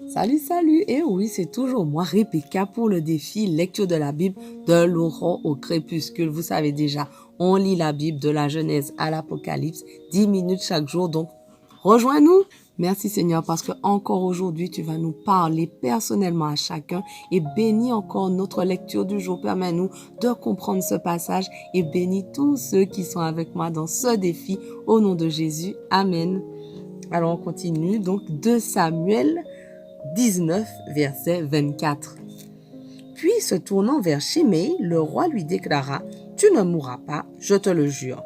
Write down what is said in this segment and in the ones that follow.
Salut, salut! Et oui, c'est toujours moi, Rebecca, pour le défi lecture de la Bible de l'aurore au crépuscule. Vous savez déjà, on lit la Bible de la Genèse à l'Apocalypse, 10 minutes chaque jour. Donc, rejoins-nous! Merci Seigneur parce que encore aujourd'hui, tu vas nous parler personnellement à chacun et bénis encore notre lecture du jour. Permets-nous de comprendre ce passage et bénis tous ceux qui sont avec moi dans ce défi au nom de Jésus. Amen. Alors, on continue. Donc, 2 Samuel 19, verset 24. Puis, se tournant vers Shimei, le roi lui déclara, « Tu ne mourras pas, je te le jure. »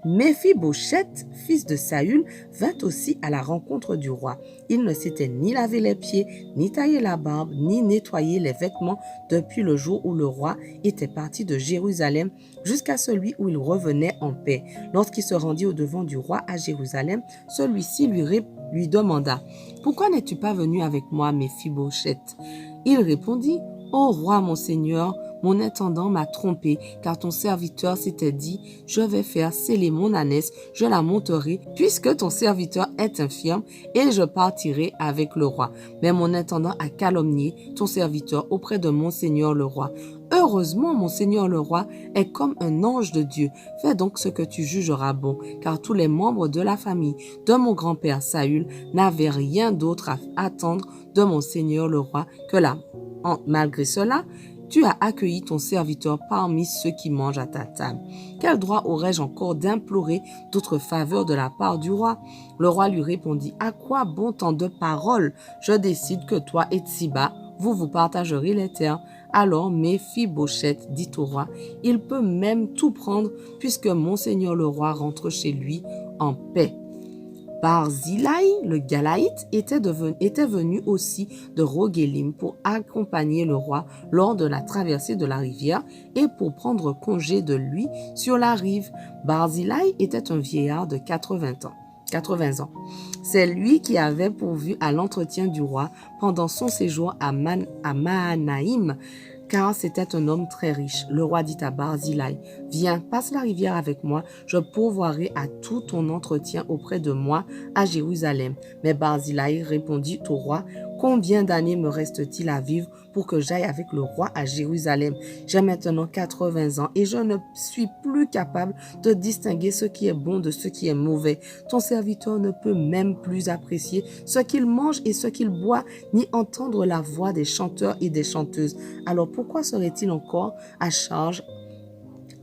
Méphibosheth, fils de Saül, vint aussi à la rencontre du roi. Il ne s'était ni lavé les pieds, ni taillé la barbe, ni nettoyé les vêtements depuis le jour où le roi était parti de Jérusalem jusqu'à celui où il revenait en paix. Lorsqu'il se rendit au-devant du roi à Jérusalem, celui-ci lui demanda, « Pourquoi n'es-tu pas venu avec moi, Méphibosheth ?» Il répondit, « Ô roi, mon seigneur, mon intendant m'a trompé, car ton serviteur s'était dit, je vais faire sceller mon ânesse, je la monterai, puisque ton serviteur est infirme, et je partirai avec le roi. Mais mon intendant a calomnié ton serviteur auprès de mon seigneur le roi. Heureusement, mon seigneur le roi est comme un ange de Dieu. Fais donc ce que tu jugeras bon, car tous les membres de la famille de mon grand-père Saül n'avaient rien d'autre à attendre de mon seigneur le roi que là. Malgré cela, tu as accueilli ton serviteur parmi ceux qui mangent à ta table. Quel droit aurais-je encore d'implorer d'autres faveurs de la part du roi? Le roi lui répondit, à quoi bon tant de paroles? Je décide que toi et Tsiba, vous partagerez les terres. Alors Méphibosheth dit au roi, il peut même tout prendre puisque mon seigneur le roi rentre chez lui en paix. Barzillai, le Galaïte, était venu aussi de Roguélim pour accompagner le roi lors de la traversée de la rivière et pour prendre congé de lui sur la rive. Barzillai était un vieillard de 80 ans. C'est lui qui avait pourvu à l'entretien du roi pendant son séjour à Mahanaïm, car c'était un homme très riche. Le roi dit à Barzillai, « Viens, passe la rivière avec moi, je pourvoirai à tout ton entretien auprès de moi à Jérusalem. » Mais Barzillai répondit au roi, « Combien d'années me reste-t-il à vivre pour que j'aille avec le roi à Jérusalem? J'ai maintenant 80 ans et je ne suis plus capable de distinguer ce qui est bon de ce qui est mauvais. Ton serviteur ne peut même plus apprécier ce qu'il mange et ce qu'il boit, ni entendre la voix des chanteurs et des chanteuses. Alors pourquoi serait-il encore à charge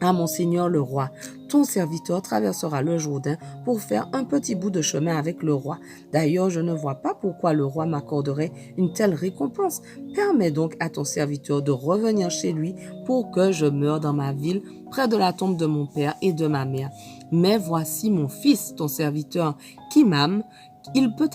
à mon seigneur le roi? Ton serviteur traversera le Jourdain pour faire un petit bout de chemin avec le roi. D'ailleurs, je ne vois pas pourquoi le roi m'accorderait une telle récompense. Permets donc à ton serviteur de revenir chez lui pour que je meure dans ma ville, près de la tombe de mon père et de ma mère. Mais voici mon fils, ton serviteur, qui m'aime. Il peut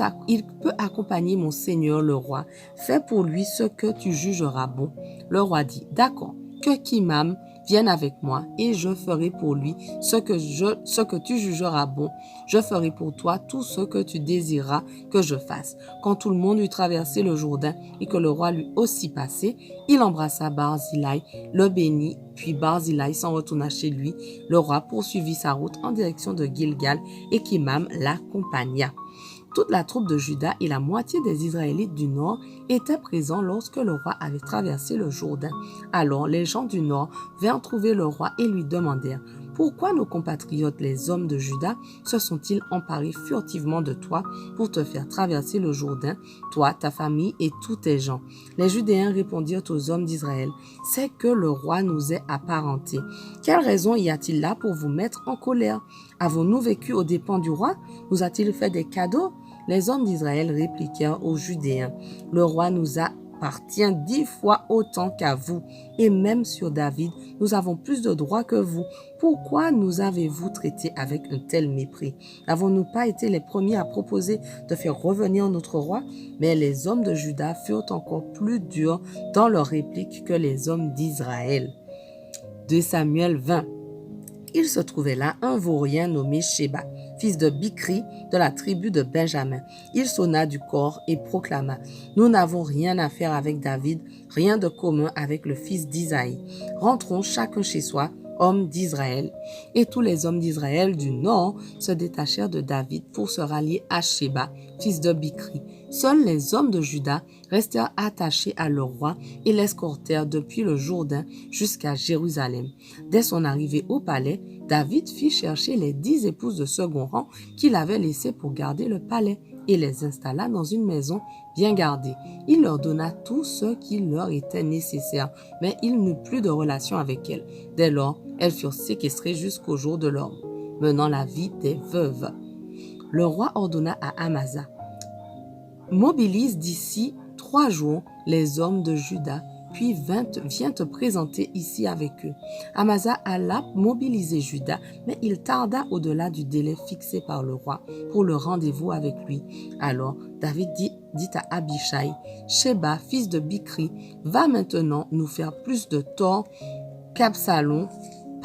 accompagner mon seigneur le roi. Fais pour lui ce que tu jugeras bon. » Le roi dit, « D'accord, que Kimham vienne avec moi et je ferai pour lui ce que tu jugeras bon. Je ferai pour toi tout ce que tu désireras que je fasse. » Quand tout le monde eut traversé le Jourdain et que le roi lui aussi passé, il embrassa Barzillai, le bénit, puis Barzillai s'en retourna chez lui. Le roi poursuivit sa route en direction de Gilgal et Kimham l'accompagna. Toute la troupe de Juda et la moitié des Israélites du nord étaient présents lorsque le roi avait traversé le Jourdain. Alors les gens du nord vinrent trouver le roi et lui demandèrent, « Pourquoi nos compatriotes, les hommes de Juda, se sont-ils emparés furtivement de toi pour te faire traverser le Jourdain, toi, ta famille et tous tes gens ?» Les Judéens répondirent aux hommes d'Israël, « C'est que le roi nous est apparenté. Quelle raison y a-t-il là pour vous mettre en colère? Avons-nous vécu aux dépens du roi? Nous a-t-il fait des cadeaux? » Les hommes d'Israël répliquèrent aux Judéens, « Le roi nous appartient 10 fois autant qu'à vous, et même sur David, nous avons plus de droits que vous. Pourquoi nous avez-vous traités avec un tel mépris? N'avons-nous pas été les premiers à proposer de faire revenir notre roi? » Mais les hommes de Juda furent encore plus durs dans leur réplique que les hommes d'Israël. 2 Samuel 20. Il se trouvait là un vaurien nommé Sheba, fils de Bichri, de la tribu de Benjamin. Il sonna du cor et proclama, « Nous n'avons rien à faire avec David, rien de commun avec le fils d'Isaïe. Rentrons chacun chez soi, hommes d'Israël. » Et tous les hommes d'Israël du nord se détachèrent de David pour se rallier à Sheba, fils de Bichri. Seuls les hommes de Juda restèrent attachés à leur roi et l'escortèrent depuis le Jourdain jusqu'à Jérusalem. Dès son arrivée au palais, David fit chercher les 10 épouses de second rang qu'il avait laissées pour garder le palais et les installa dans une maison bien gardée. Il leur donna tout ce qui leur était nécessaire, mais il n'eut plus de relation avec elles. Dès lors, elles furent séquestrées jusqu'au jour de leur mort, menant la vie des veuves. Le roi ordonna à Amasa: mobilise d'ici 3 jours les hommes de Juda, puis viens te présenter ici avec eux. Amasa alla mobiliser Juda, mais il tarda au-delà du délai fixé par le roi pour le rendez-vous avec lui. Alors David dit à Abishai: Sheba, fils de Bikri, va maintenant nous faire plus de tort qu'Absalom.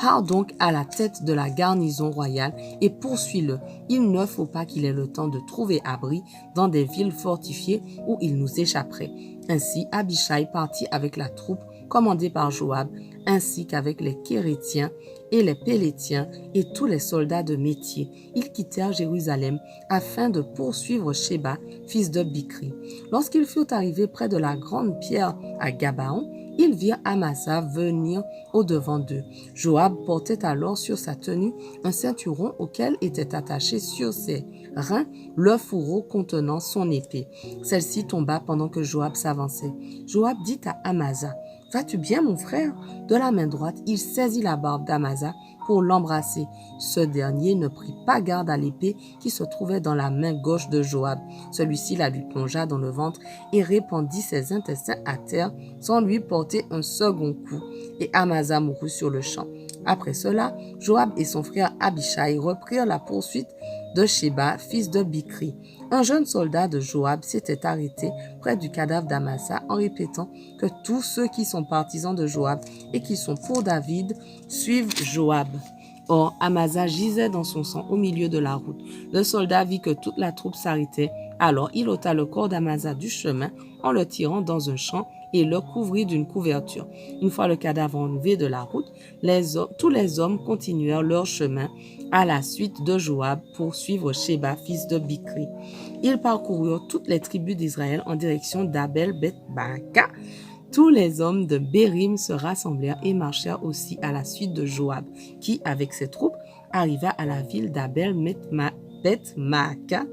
Pars donc à la tête de la garnison royale et poursuis-le. Il ne faut pas qu'il ait le temps de trouver abri dans des villes fortifiées où il nous échapperait. Ainsi, Abishai partit avec la troupe commandée par Joab, ainsi qu'avec les Kérétiens et les Pélétiens et tous les soldats de métier. Ils quittèrent Jérusalem afin de poursuivre Sheba, fils de Bikri. Lorsqu'ils furent arrivés près de la grande pierre à Gabaon, ils virent Amasa venir au-devant d'eux. Joab portait alors sur sa tenue un ceinturon auquel était attaché sur ses reins le fourreau contenant son épée. Celle-ci tomba pendant que Joab s'avançait. Joab dit à Amasa: « Vas-tu bien, mon frère ?» De la main droite, il saisit la barbe d'Amasa pour l'embrasser. Ce dernier ne prit pas garde à l'épée qui se trouvait dans la main gauche de Joab. Celui-ci la lui plongea dans le ventre et répandit ses intestins à terre sans lui porter un second coup. Et Amasa mourut sur le champ. Après cela, Joab et son frère Abishai reprirent la poursuite de Sheba, fils de Bikri. Un jeune soldat de Joab s'était arrêté près du cadavre d'Amasa en répétant que tous ceux qui sont partisans de Joab et qui sont pour David suivent Joab. Or, Amasa gisait dans son sang au milieu de la route. Le soldat vit que toute la troupe s'arrêtait. Alors, il ôta le corps d'Amasa du chemin en le tirant dans un champ et le couvrit d'une couverture. Une fois le cadavre enlevé de la route, tous les hommes continuèrent leur chemin à la suite de Joab pour suivre Sheba, fils de Bikri. Ils parcoururent toutes les tribus d'Israël en direction d'Abel-Beth-Maaka. Tous les hommes de Bérim se rassemblèrent et marchèrent aussi à la suite de Joab, qui, avec ses troupes, arriva à la ville d'Abel-Beth-Maaka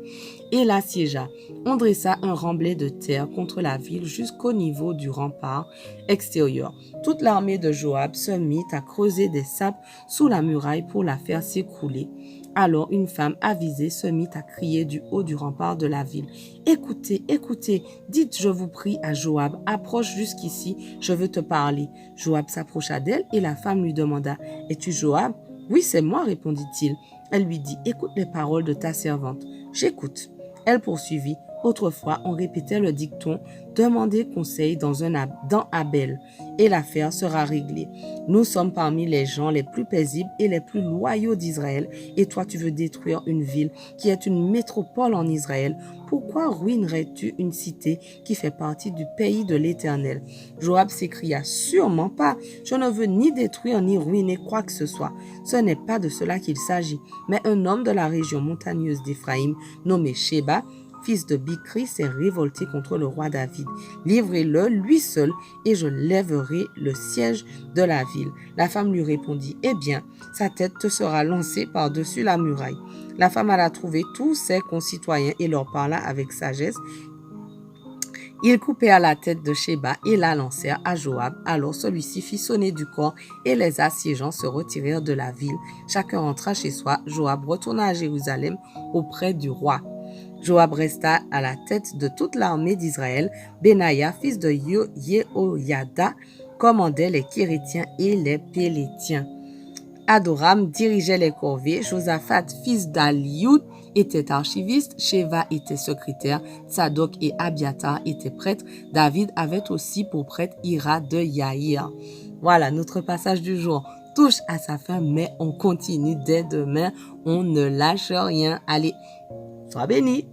et l'assiégea. On dressa un remblai de terre contre la ville jusqu'au niveau du rempart extérieur. Toute l'armée de Joab se mit à creuser des sables sous la muraille pour la faire s'écrouler. Alors une femme avisée se mit à crier du haut du rempart de la ville: « Écoutez, écoutez, dites, je vous prie, à Joab, approche jusqu'ici, je veux te parler. » Joab s'approcha d'elle et la femme lui demanda: « Es-tu Joab ?»« Oui, c'est moi, répondit-il. » Elle lui dit: « Écoute les paroles de ta servante. » « J'écoute. » Elle poursuivit: « Autrefois, on répétait le dicton: demandez conseil dans Abel, et l'affaire sera réglée. Nous sommes parmi les gens les plus paisibles et les plus loyaux d'Israël, et toi tu veux détruire une ville qui est une métropole en Israël. Pourquoi ruinerais-tu une cité qui fait partie du pays de l'Éternel? » Joab s'écria: « Sûrement pas. Je ne veux ni détruire ni ruiner quoi que ce soit. Ce n'est pas de cela qu'il s'agit. Mais un homme de la région montagneuse d'Éphraïm, nommé Sheba, fils de Bikri, s'est révolté contre le roi David. Livrez-le, lui seul, et je lèverai le siège de la ville. » La femme lui répondit: « Eh bien, sa tête te sera lancée par-dessus la muraille. » La femme alla trouver tous ses concitoyens et leur parla avec sagesse. Ils coupèrent la tête de Sheba et la lancèrent à Joab. Alors celui-ci fit sonner du corps et les assiégeants se retirèrent de la ville. Chacun rentra chez soi. Joab retourna à Jérusalem auprès du roi. Joab resta à la tête de toute l'armée d'Israël. Benaïa, fils de Yehoyada, commandait les Kérétiens et les Pélétiens. Adoram dirigeait les corvées. Josaphat, fils d'Alioud, était archiviste. Sheva était secrétaire. Tsadok et Abiatar étaient prêtres. David avait aussi pour prêtre Ira de Yaïr. Voilà, notre passage du jour touche à sa fin, mais on continue dès demain. On ne lâche rien. Allez, sois béni.